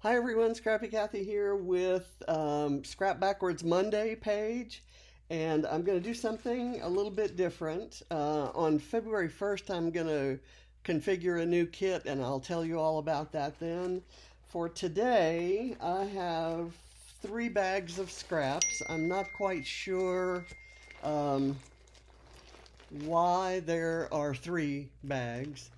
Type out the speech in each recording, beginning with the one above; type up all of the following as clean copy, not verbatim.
Hi everyone, Scrappy Kathy here with Scrap Backwards Monday page, and I'm going to do something a little bit different. On February 1st, I'm going to configure a new kit, and I'll tell you all about that then. For today, I have 3 bags of scraps. I'm not quite sure um, why there are 3 bags,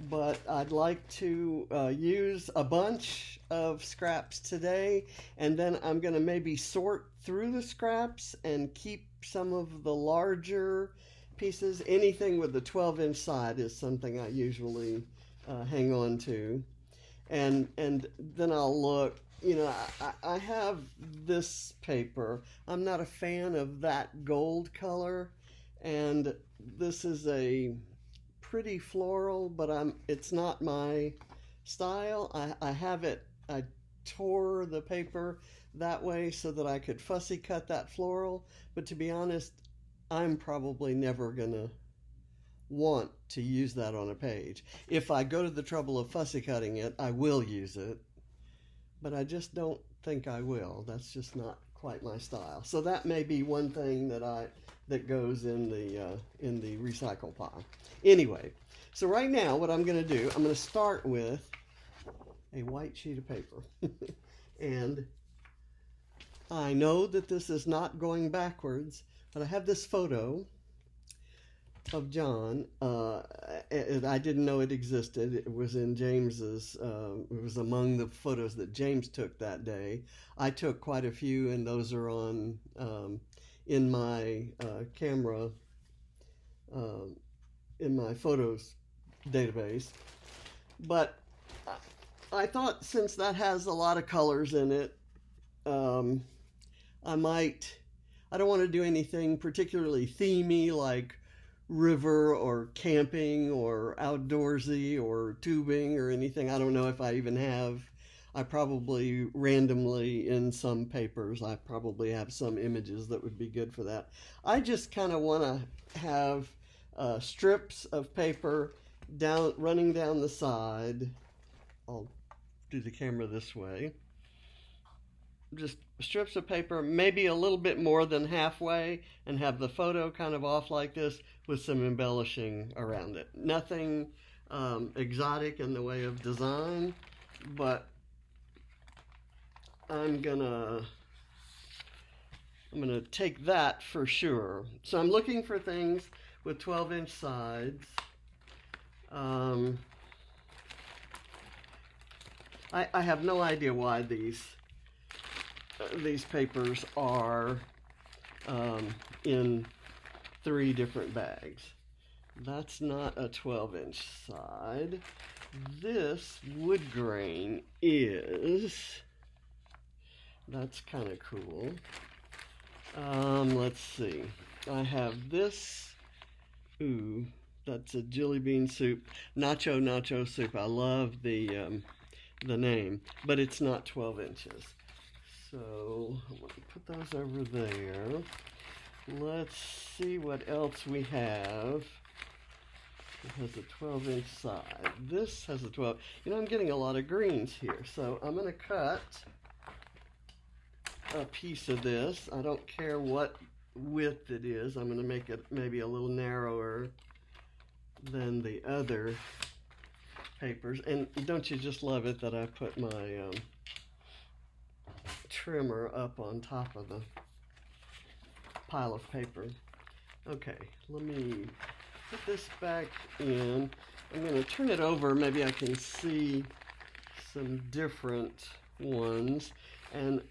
but I'd like to use a bunch of scraps today, and then I'm going to maybe sort through the scraps and keep some of the larger pieces. Anything with the 12-inch side is something I usually hang on to, and then I'll look. I have this paper. I'm not a fan of that gold color, and this is a pretty floral, but it's not my style. I have it, I tore the paper that way so that I could fussy cut that floral, but to be honest, I'm probably never gonna want to use that on a page. If I go to the trouble of fussy cutting it, I will use it, but I just don't think I will. That's just not quite my style. So that may be one thing that goes in the recycle pile. Anyway, so right now what I'm going to do, I'm going to start with a white sheet of paper. And I know that this is not going backwards, but I have this photo of John. I didn't know it existed. It was in James's. It was among the photos that James took that day. I took quite a few, and those are on in my camera, uh, in my photos database. But I thought since that has a lot of colors in it, um, I might. I don't want to do anything particularly themey like river or camping or outdoorsy or tubing or anything. I don't know if I even have. I probably randomly in some papers, I probably have some images that would be good for that. I just kind of want to have strips of paper running down the side. I'll do the camera this way. Just strips of paper, maybe a little bit more than halfway, and have the photo kind of off like this with some embellishing around it. Nothing exotic in the way of design, but I'm gonna take that for sure. So I'm looking for things with 12-inch sides. I have no idea why these papers are in 3 different bags. That's not a 12-inch side. This wood grain is. That's kind of cool. Let's see. I have this. Ooh, that's a jelly bean soup. Nacho soup. I love the name, but it's not 12 inches. So I'm going to put those over there. Let's see what else we have. It has a 12-inch side. This has a 12. I'm getting a lot of greens here. So I'm going to cut a piece of this. I don't care what width it is. I'm going to make it maybe a little narrower than the other papers. And don't you just love it that I put my trimmer up on top of the pile of paper. Okay, let me put this back in. I'm going to turn it over. Maybe I can see some different ones, and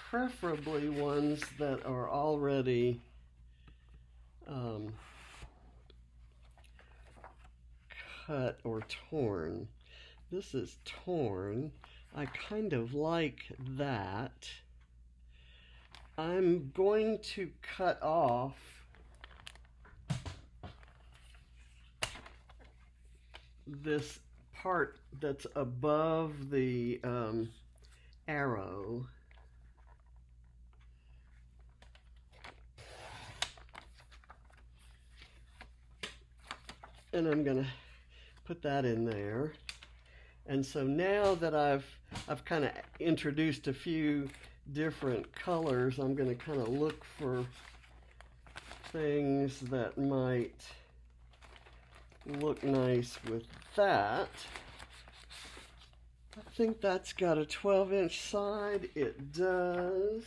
preferably ones that are already cut or torn. This is torn. I kind of like that. I'm going to cut off this part that's above the arrow. And I'm going to put that in there. And so now that I've I've kind of introduced a few different colors. I'm going to kind of look for things that might look nice with that. I think that's got a 12-inch side. It does.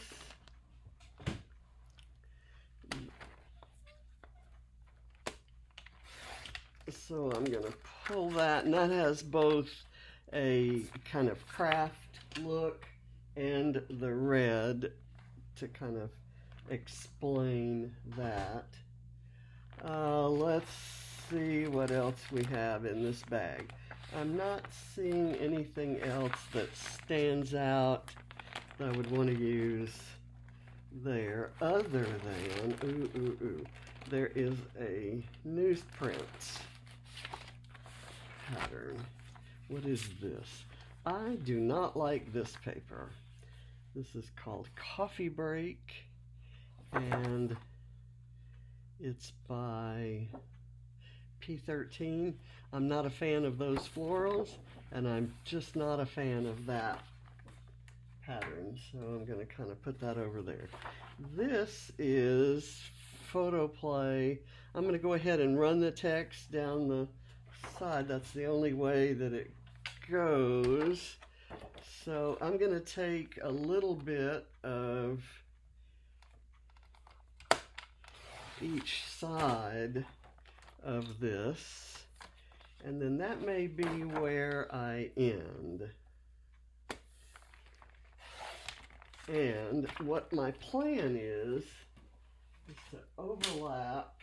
So I'm going to pull that, and that has both a kind of craft look and the red to kind of explain that. Let's see what else we have in this bag. I'm not seeing anything else that stands out that I would want to use there other than, there is a newsprint pattern. What is this? I do not like this paper. This is called Coffee Break, and it's by P13. I'm not a fan of those florals, and I'm just not a fan of that pattern, so I'm going to kind of put that over there. This is Photoplay. I'm going to go ahead and run the text down the side. That's the only way that it goes. So I'm going to take a little bit of each side of this, and then that may be where I end. And what my plan is to overlap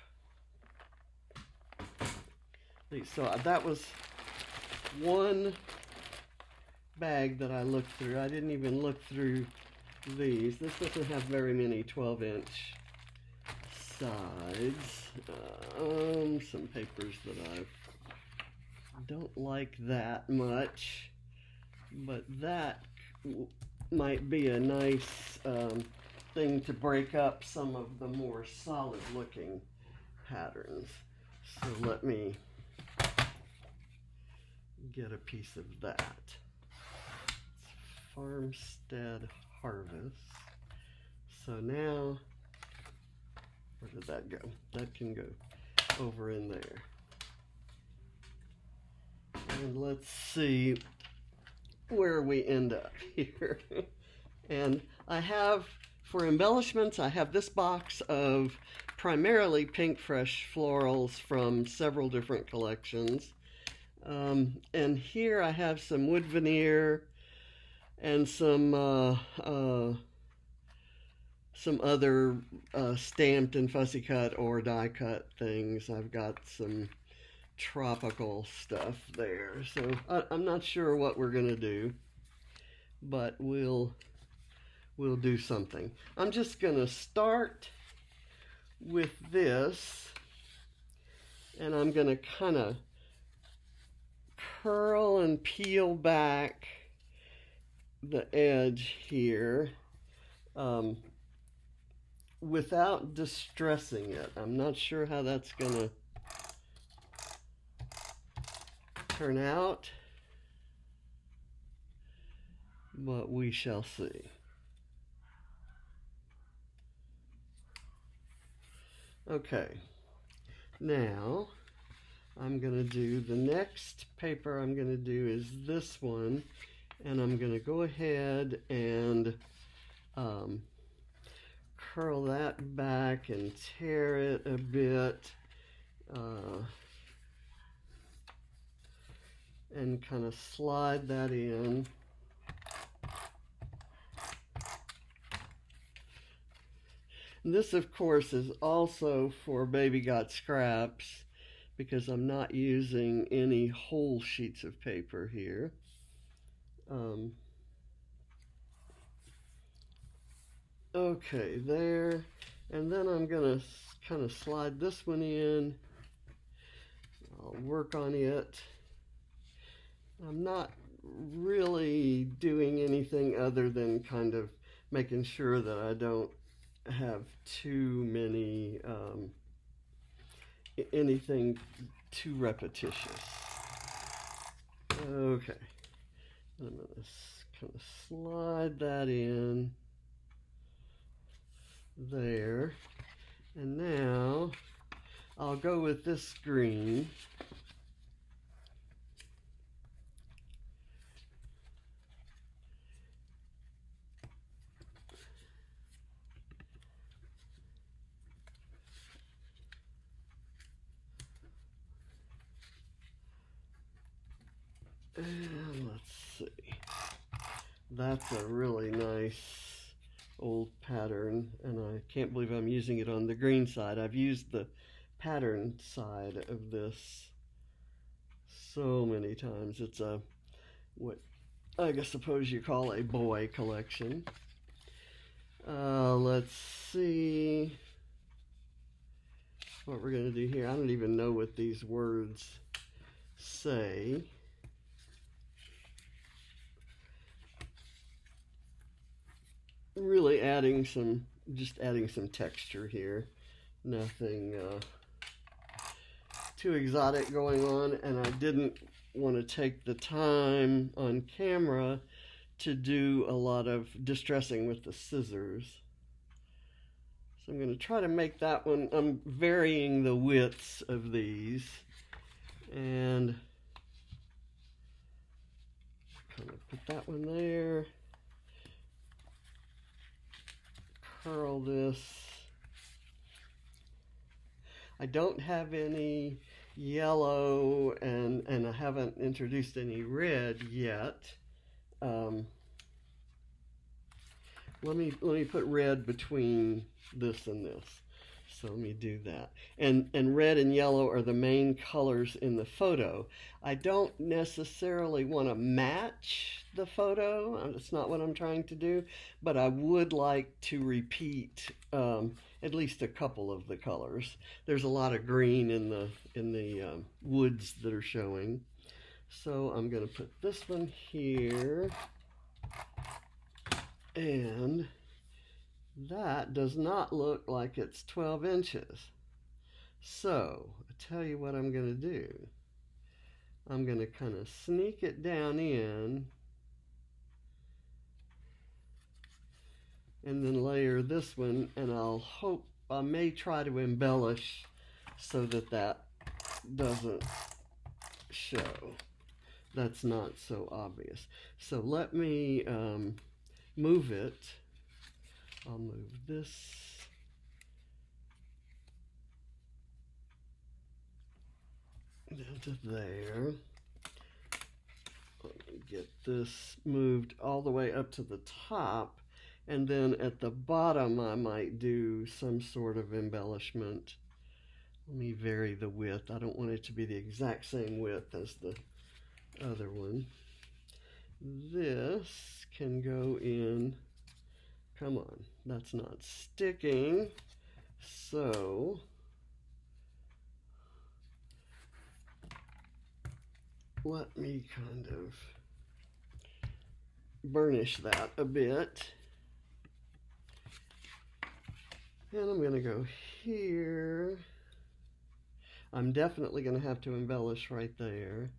these. So that was one bag that I looked through. I didn't even look through these. This doesn't have very many 12-inch sides. Some papers that I don't like that much, but that might be a nice thing to break up some of the more solid looking patterns. So let me get a piece of that. It's Farmstead Harvest. So now, where did that go? That can go over in there. And let's see where we end up here. And I have, for embellishments, I have this box of primarily Pinkfresh florals from several different collections. And here I have some wood veneer and some other stamped and fussy cut or die cut things. I've got some tropical stuff there. So I'm not sure what we're gonna do, but we'll do something. I'm just gonna start with this, and I'm gonna kind of curl and peel back the edge here without distressing it. I'm not sure how that's gonna turn out, but we shall see. Okay, now I'm going to do the next paper I'm going to do is this one, and I'm going to go ahead and curl that back and tear it a bit and kind of slide that in. And this, of course, is also for Baby Got Scraps, because I'm not using any whole sheets of paper here. Okay, there. And then I'm going to kind of slide this one in. I'll work on it. I'm not really doing anything other than kind of making sure that I don't have too many, anything too repetitious. Okay, I'm going to kind of slide that in there. And now I'll go with this green. And let's see. That's a really nice old pattern, and I can't believe I'm using it on the green side. I've used the pattern side of this so many times. It's a, what I guess suppose you call a boy collection. Let's see what we're going to do here. I don't even know what these words say. Really just adding some texture here. Nothing too exotic going on, and I didn't want to take the time on camera to do a lot of distressing with the scissors. So I'm going to try to make that one, I'm varying the widths of these, and kind of put that one there, curl this. I don't have any yellow, and I haven't introduced any red yet. Let me put red between this and this. So let me do that. And red and yellow are the main colors in the photo. I don't necessarily want to match the photo. That's not what I'm trying to do. But I would like to repeat at least a couple of the colors. There's a lot of green in the woods that are showing. So I'm going to put this one here. And that does not look like it's 12 inches. So, I tell you what I'm going to do. I'm going to kind of sneak it down in and then layer this one, and I may try to embellish so that that doesn't show. That's not so obvious. So let me move it. I'll move this down to there. Let me get this moved all the way up to the top, and then at the bottom I might do some sort of embellishment. Let me vary the width. I don't want it to be the exact same width as the other one. This can go in. Come on, that's not sticking. So let me kind of burnish that a bit. And I'm going to go here. I'm definitely going to have to embellish right there.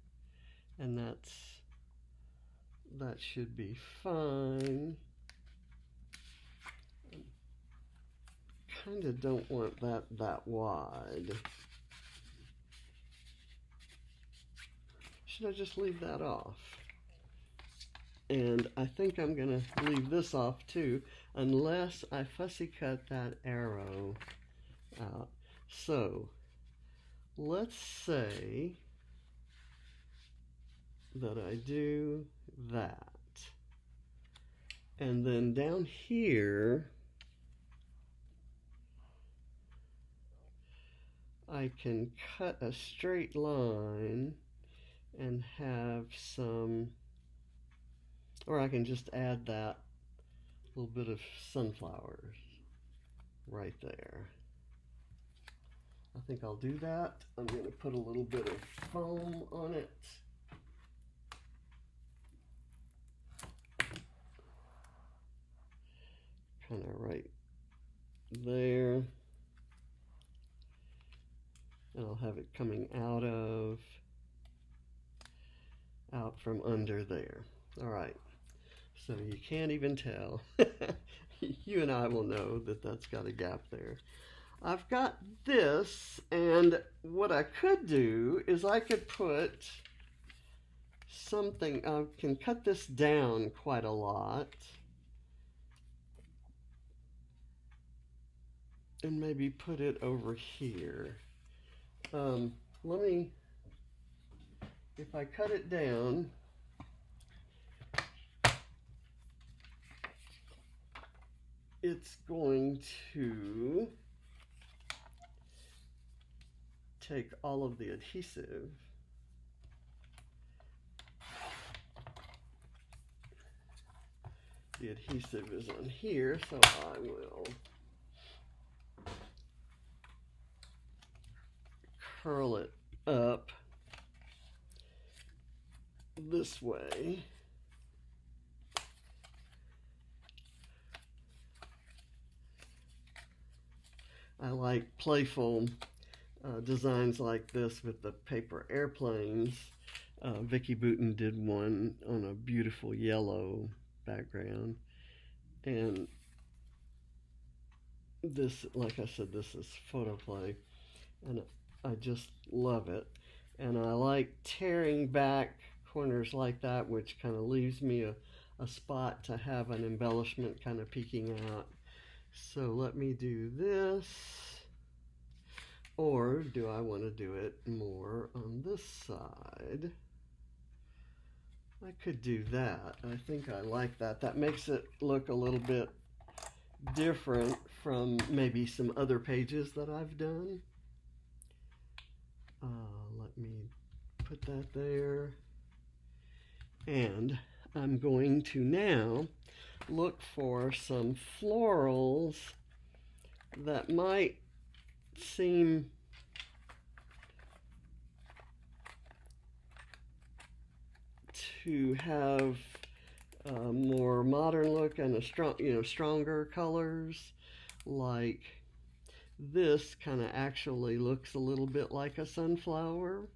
And that should be fine. Kind of don't want that wide. Should I just leave that off? And I think I'm going to leave this off too, unless I fussy cut that arrow out. So let's say that I do that. And then down here, I can cut a straight line and have some, or I can just add that little bit of sunflowers right there. I think I'll do that. I'm going to put a little bit of foam on it. Kind of right there. And I'll have it coming out from under there. All right. So you can't even tell. You and I will know that that's got a gap there. I've got this, and what I could do is I could put something, I can cut this down quite a lot and maybe put it over here. Let me, if I cut it down, it's going to take all of the adhesive is on here, so I will curl it up this way. I like playful designs like this with the paper airplanes. Vicki Boutin did one on a beautiful yellow background, and this, like I said, this is photoplay, and I just love it. And I like tearing back corners like that, which kind of leaves me a spot to have an embellishment kind of peeking out. So let me do this, or do I want to do it more on this side? I could do that. I think I like that. That makes it look a little bit different from maybe some other pages that I've done. Let me put that there. And I'm going to now look for some florals that might seem to have a more modern look and a strong, stronger colors. Like this kind of actually looks a little bit like a sunflower.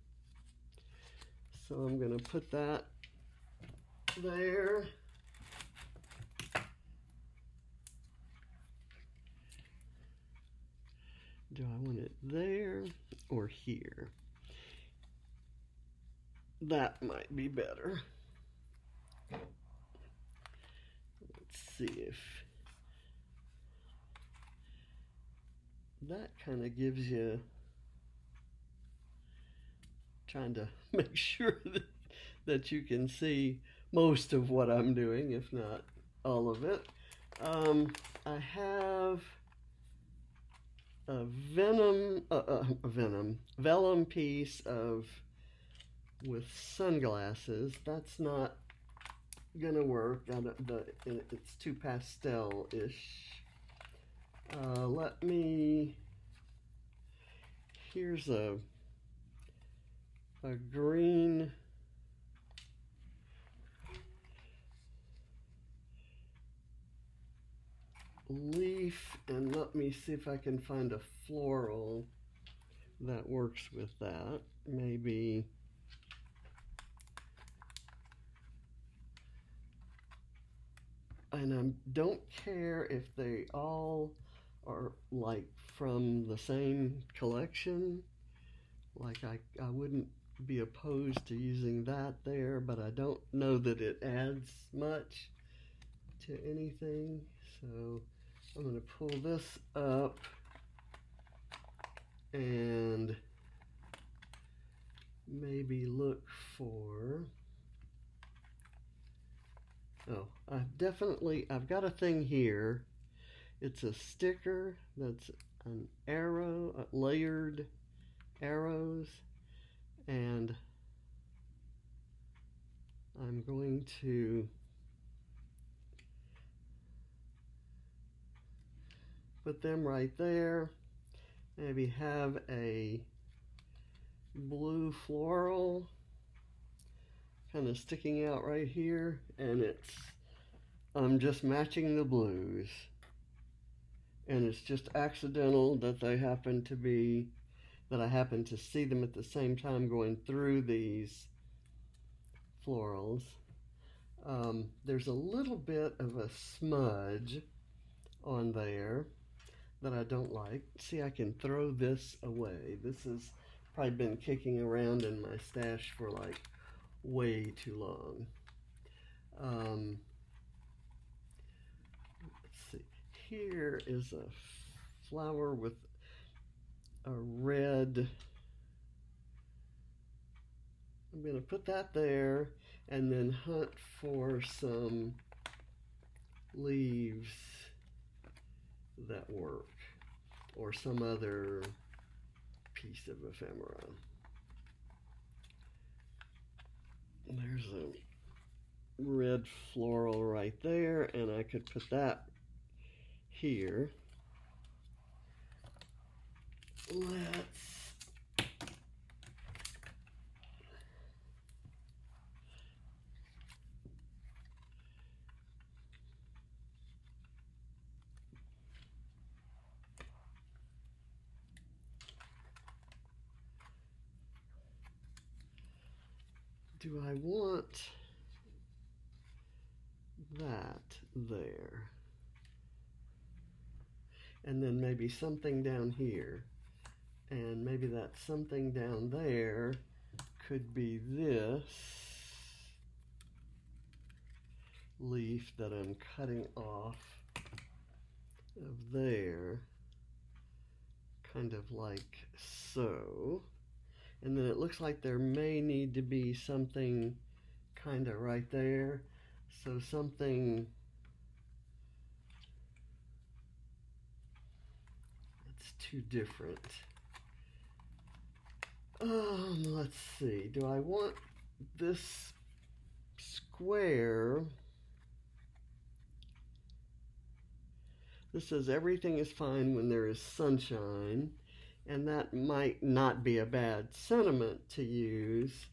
So I'm going to put that there. Do I want it there or here? That might be better. Let's see if that kind of gives you, trying to make sure that you can see most of what I'm doing, if not all of it. I have a vellum piece with sunglasses. That's not gonna work. It's too pastel-ish. Here's a green leaf, and let me see if I can find a floral that works with that. Maybe and I don't care if they all are like from the same collection. Like I wouldn't be opposed to using that there, but I don't know that it adds much to anything. So I'm going to pull this up and maybe look for, I've got a thing here. It's a sticker that's an arrow, layered arrows, and I'm going to put them right there. Maybe have a blue floral kind of sticking out right here, and I'm just matching the blues, and it's just accidental that I happen to see them at the same time going through these florals. There's a little bit of a smudge on there that I don't like. See, I can throw this away. This has probably been kicking around in my stash for like way too long. Let's see. Here is a flower with a red. I'm going to put that there and then hunt for some leaves that work, or some other piece of ephemera. There's a red floral right there, and I could put that here. Do I want that there? And then maybe something down here. And maybe that something down there could be this leaf that I'm cutting off of there, kind of like so. And then it looks like there may need to be something kind of right there. So something that's too different. Let's see. Do I want this square? This says everything is fine when there is sunshine. And that might not be a bad sentiment to use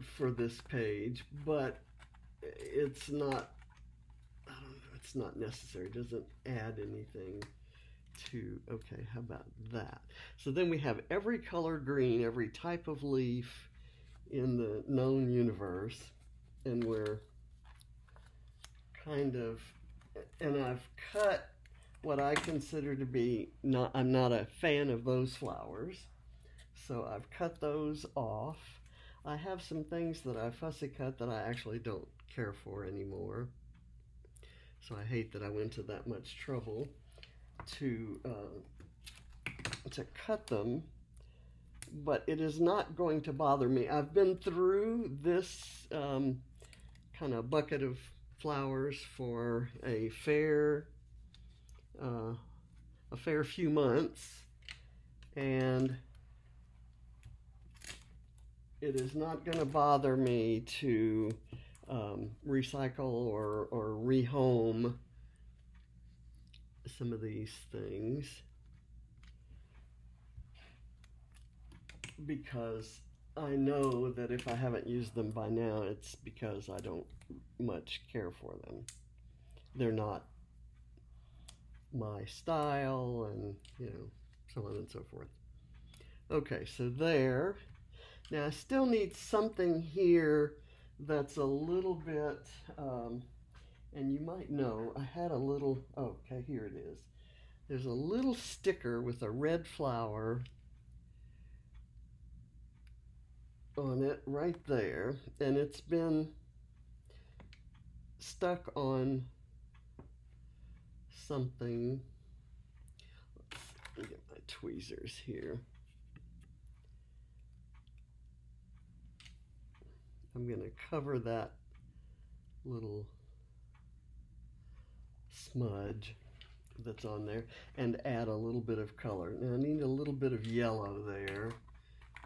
for this page, but it's not, I don't know, it's not necessary. It doesn't add anything to, okay, how about that? So then we have every color green, every type of leaf in the known universe, and we're kind of, and I've cut what I consider to be, I'm not a fan of those flowers, so I've cut those off. I have some things that I fussy cut that I actually don't care for anymore, so I hate that I went to that much trouble to cut them, but it is not going to bother me. I've been through this kind of bucket of flowers for a fair few months, and it is not going to bother me to recycle or rehome some of these things, because I know that if I haven't used them by now, it's because I don't much care for them. They're not my style, and so on and so forth. Okay, so there. Now I still need something here that's a little bit, and you might know, I had a little, okay, here it is. There's a little sticker with a red flower on it right there, and it's been stuck on something. Let me get my tweezers here. I'm going to cover that little smudge that's on there and add a little bit of color. Now I need a little bit of yellow there,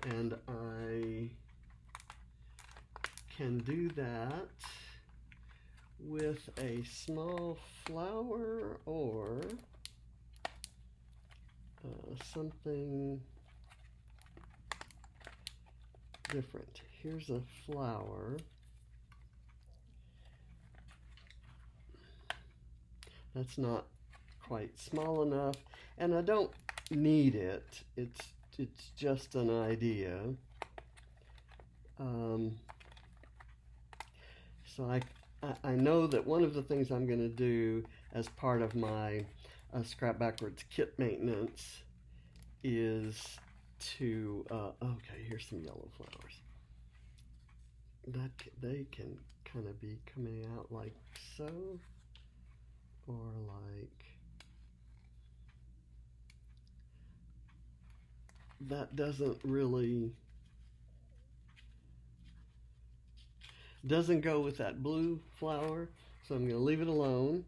and I can do that with a small flower or something different. Here's a flower. That's not quite small enough, and I don't need it. It's just an idea. So I know that one of the things I'm going to do as part of my Scrap Backwards kit maintenance is to, okay, here's some yellow flowers. That they can kind of be coming out like so, or like that doesn't go with that blue flower, so I'm going to leave it alone,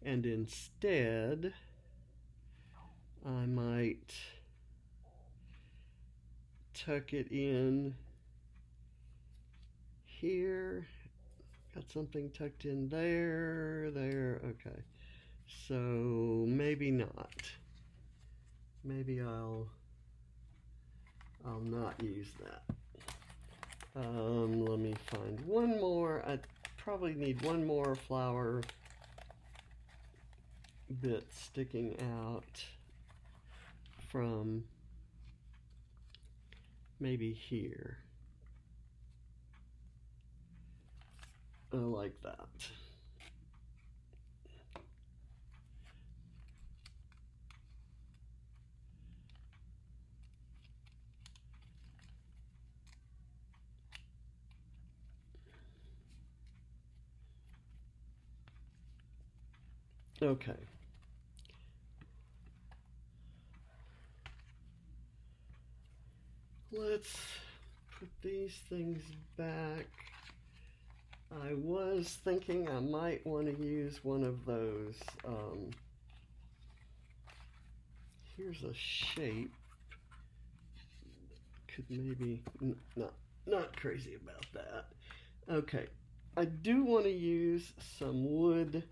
and instead I might tuck it in here. Got something tucked in there, okay. So maybe not. Maybe I'll not use that. Let me find one more. I probably need one more flower bit sticking out from maybe here. Like that. Okay. Let's put these things back. I was thinking I might want to use one of those. Here's a shape. Could maybe not crazy about that. Okay, I do want to use some wood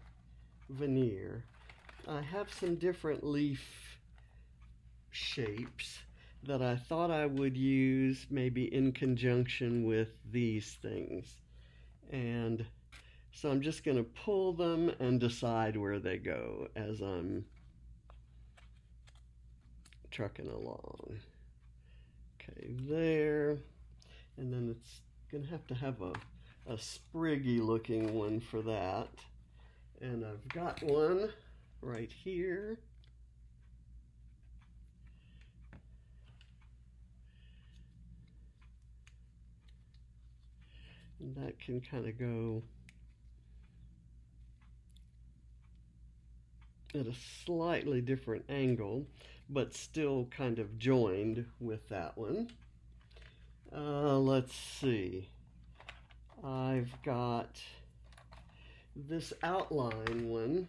veneer. I have some different leaf shapes that I thought I would use maybe in conjunction with these things. And so I'm just going to pull them and decide where they go as I'm trucking along. Okay, there. And then it's going to have a spriggy looking one for that. And I've got one right here. And that can kind of go at a slightly different angle, but still kind of joined with that one. Let's see. I've got this outline one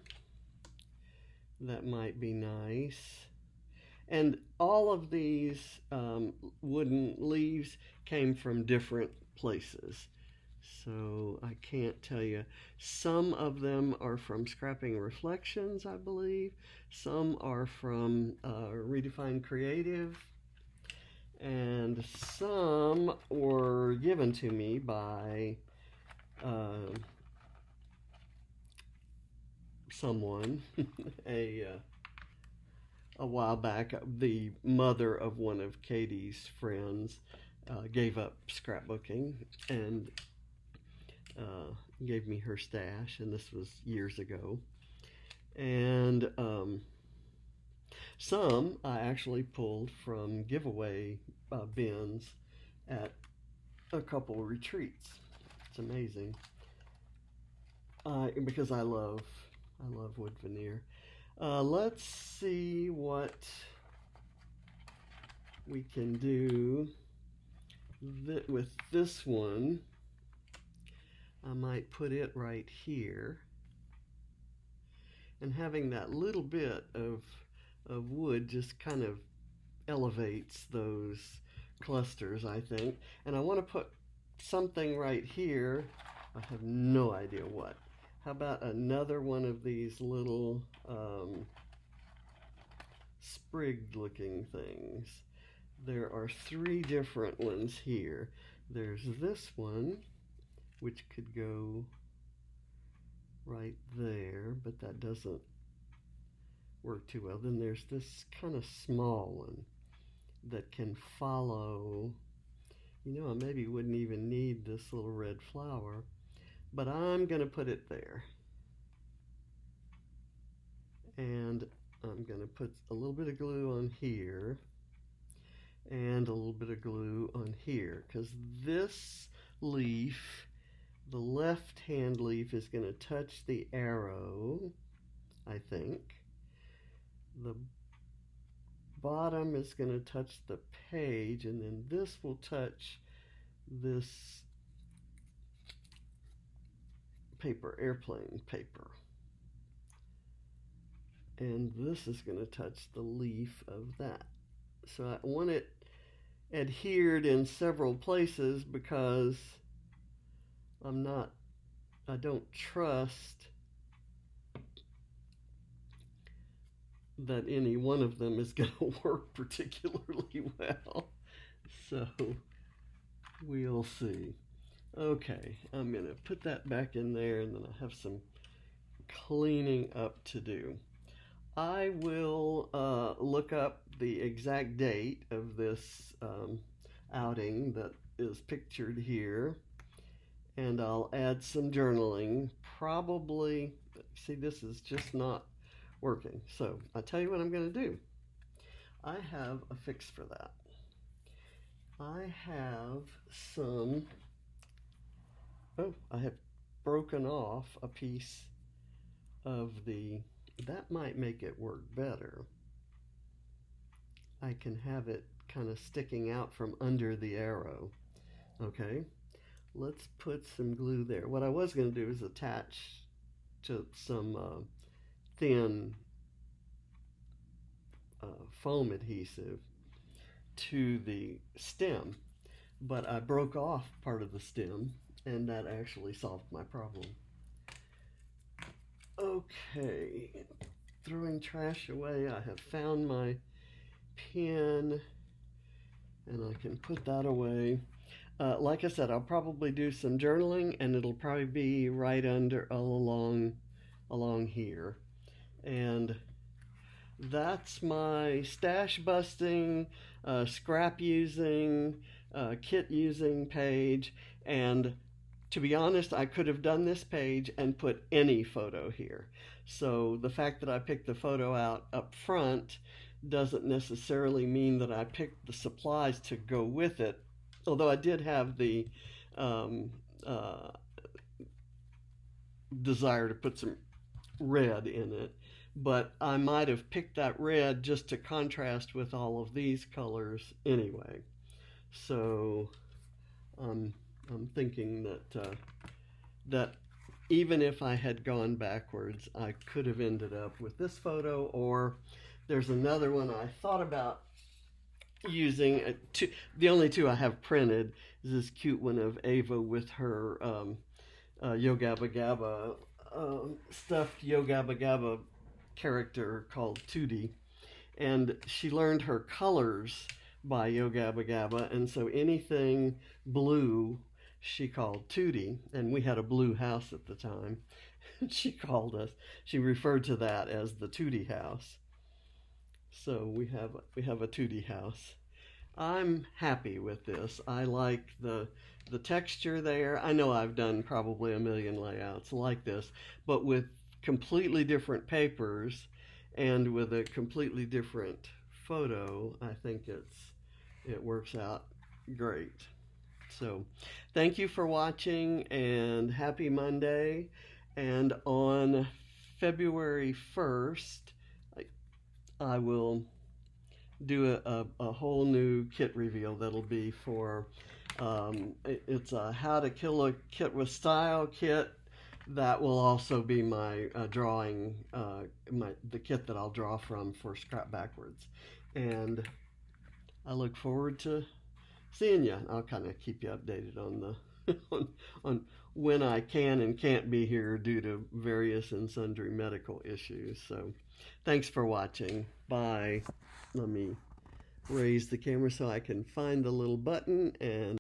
that might be nice. And all of these wooden leaves came from different places. So I can't tell you. Some of them are from Scrapping Reflections, I believe. Some are from Redefined Creative. And some were given to me by someone a while back. The mother of one of Katie's friends gave up scrapbooking and gave me her stash, and this was years ago. And some I actually pulled from giveaway bins at a couple retreats. It's amazing because I love wood veneer. Let's see what we can do with this one. I might put it right here, and having that little bit of wood just kind of elevates those clusters, I think. And I want to put something right here. I have no idea what. How about another one of these little sprigged looking things? There are 3 different ones here. There's this one, which could go right there, but that doesn't work too well. Then there's this kind of small one that can follow. I maybe wouldn't even need this little red flower. but I'm going to put it there. And I'm going to put a little bit of glue on here and a little bit of glue on here, because this leaf, the left hand leaf, is going to touch the arrow, I think. The bottom is going to touch the page, and then this will touch this paper, airplane paper. And this is going to touch the leaf of that. So I want it adhered in several places because I don't trust that any one of them is going to work particularly well. So we'll see. Okay, I'm going to put that back in there, and then I have some cleaning up to do. I will look up the exact date of this outing that is pictured here, and I'll add some journaling. Probably, see, this is just not working. So I'll tell you what I'm going to do. I have a fix for that. I have some, I have broken off a piece of that might make it work better. I can have it kind of sticking out from under the arrow. Okay, let's put some glue there. What I was going to do is attach to some thin foam adhesive to the stem, but I broke off part of the stem, and that actually solved my problem. Okay, throwing trash away, I have found my pen, and I can put that away. Like I said, I'll probably do some journaling, and it'll probably be right under, along here. And that's my stash busting, scrap using, kit using page. And to be honest, I could have done this page and put any photo here. So the fact that I picked the photo out up front doesn't necessarily mean that I picked the supplies to go with it. Although I did have the desire to put some red in it, but I might have picked that red just to contrast with all of these colors anyway. So I'm thinking that even if I had gone backwards, I could have ended up with this photo, or there's another one I thought about using. The only two I have printed is this cute one of Ava with her Yo Gabba Gabba stuffed Yo Gabba Gabba character called Tootie, and she learned her colors by Yo Gabba Gabba, and so anything blue she called Tootie, and we had a blue house at the time. She referred to that as the Tootie house. So we have a Tootie house. I'm happy with this. I like the texture there. I know I've done probably a million layouts like this, but with completely different papers and with a completely different photo, I think it works out great. So thank you for watching, and happy Monday. And on February 1st, I will do a whole new kit reveal that'll be for, it's a How to Kill a Kit with Style kit. That will also be my drawing, the kit that I'll draw from for Scrap Backwards. And I look forward to seeing you. I'll kind of keep you updated on the on when I can and can't be here due to various and sundry medical issues. So thanks for watching. Bye. Let me raise the camera so I can find the little button, and